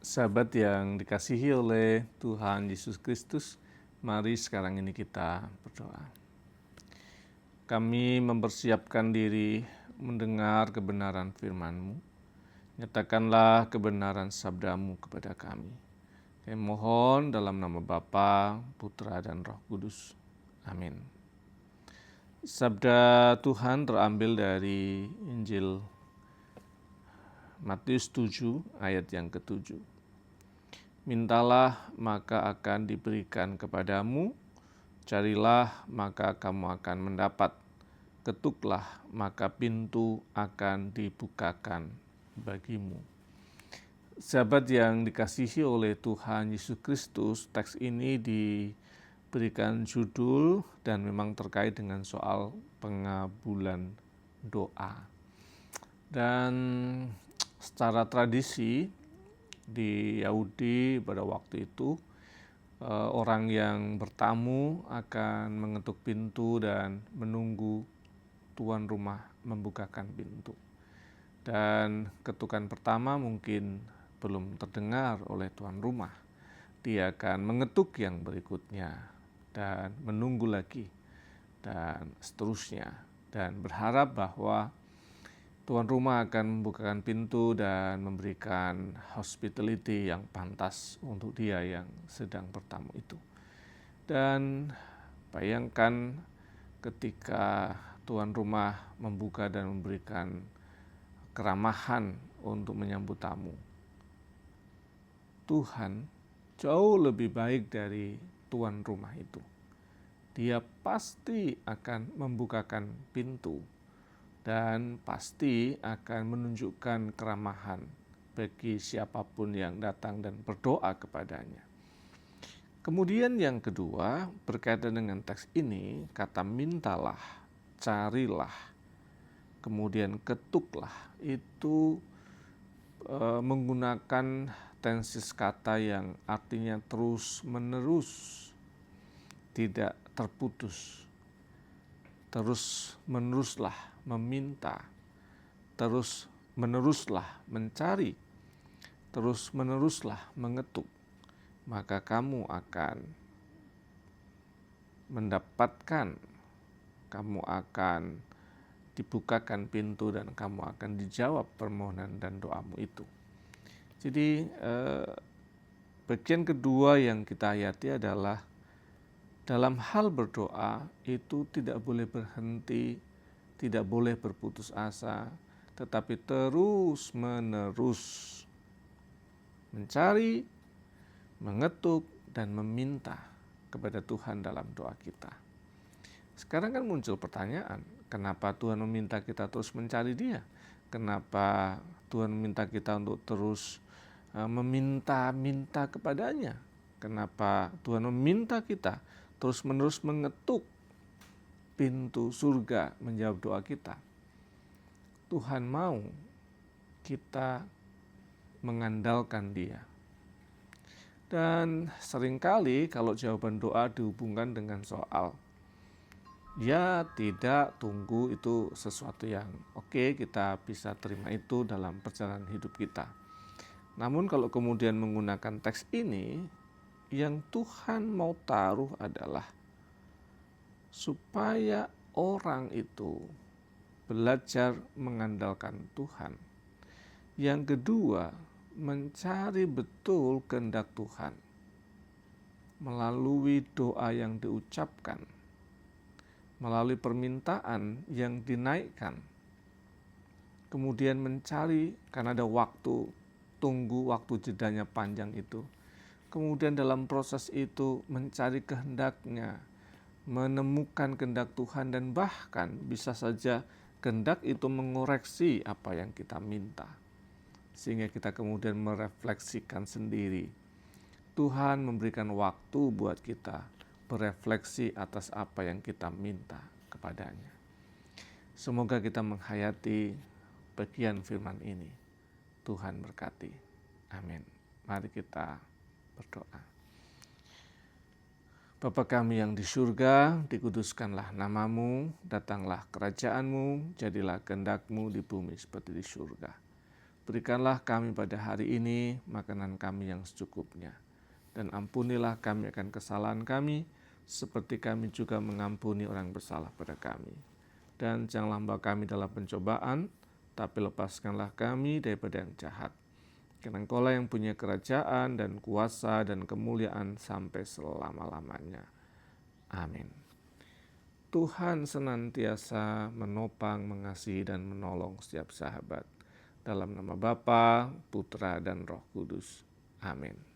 Sahabat yang dikasihi oleh Tuhan Yesus Kristus, mari sekarang ini kita berdoa. Kami mempersiapkan diri mendengar kebenaran firman-Mu. Nyatakanlah kebenaran sabda-Mu kepada kami. Kami mohon dalam nama Bapa, Putra, dan Roh Kudus. Amin. Sabda Tuhan terambil dari Injil Matius 7 ayat yang ke-7. Mintalah maka akan diberikan kepadamu, carilah maka kamu akan mendapat, ketuklah maka pintu akan dibukakan bagimu. Sahabat yang dikasihi oleh Tuhan Yesus Kristus, teks ini diberikan judul dan memang terkait dengan soal pengabulan doa. Dan secara tradisi di Yahudi pada waktu itu, orang yang bertamu akan mengetuk pintu dan menunggu tuan rumah membukakan pintu. Dan ketukan pertama mungkin belum terdengar oleh tuan rumah. Dia akan mengetuk yang berikutnya dan menunggu lagi dan seterusnya, dan berharap bahwa tuan rumah akan membukakan pintu dan memberikan hospitality yang pantas untuk dia yang sedang bertamu itu. Dan bayangkan ketika tuan rumah membuka dan memberikan keramahan untuk menyambut tamu. Tuhan jauh lebih baik dari tuan rumah itu. Dia pasti akan membukakan pintu dan pasti akan menunjukkan keramahan bagi siapapun yang datang dan berdoa kepadanya. Kemudian yang kedua, berkaitan dengan teks ini, kata mintalah, carilah, kemudian ketuklah, itu menggunakan tensis kata yang artinya terus menerus, tidak terputus. Terus meneruslah meminta, terus meneruslah mencari, terus meneruslah mengetuk, maka kamu akan mendapatkan, kamu akan dibukakan pintu dan kamu akan dijawab permohonan dan doamu itu. Jadi bagian kedua yang kita hayati adalah dalam hal berdoa itu tidak boleh berhenti, tidak boleh berputus asa, tetapi terus menerus mencari, mengetuk, dan meminta kepada Tuhan dalam doa kita. Sekarang kan muncul pertanyaan, kenapa Tuhan meminta kita terus mencari Dia? Kenapa Tuhan meminta kita untuk terus meminta-minta kepadanya? Kenapa Tuhan meminta kita terus-menerus mengetuk pintu surga menjawab doa kita? Tuhan mau kita mengandalkan Dia. Dan seringkali kalau jawaban doa dihubungkan dengan soal ya tidak, tunggu, itu sesuatu yang oke, kita bisa terima itu dalam perjalanan hidup kita. Namun kalau kemudian menggunakan teks ini, yang Tuhan mau taruh adalah supaya orang itu belajar mengandalkan Tuhan. Yang kedua, mencari betul kehendak Tuhan melalui doa yang diucapkan, melalui permintaan yang dinaikkan. Kemudian mencari, karena ada waktu tunggu, waktu jedanya panjang itu. Kemudian dalam proses itu mencari kehendaknya, menemukan kehendak Tuhan, dan bahkan bisa saja kehendak itu mengoreksi apa yang kita minta. Sehingga kita kemudian merefleksikan sendiri. Tuhan memberikan waktu buat kita berefleksi atas apa yang kita minta kepadanya. Semoga kita menghayati bagian firman ini. Tuhan berkati. Amin. Mari kita berdoa. Bapa kami yang di surga, dikuduskanlah namamu, datanglah kerajaanmu, jadilah kehendak-Mu di bumi seperti di surga. Berikanlah kami pada hari ini makanan kami yang secukupnya. Dan ampunilah kami akan kesalahan kami, seperti kami juga mengampuni orang bersalah pada kami. Dan janganlah membawa kami dalam pencobaan, tapi lepaskanlah kami daripada yang jahat. Karena Engkaulah yang punya kerajaan dan kuasa dan kemuliaan sampai selama-lamanya. Amin. Tuhan senantiasa menopang, mengasihi, dan menolong setiap sahabat. Dalam nama Bapa, Putra, dan Roh Kudus. Amin.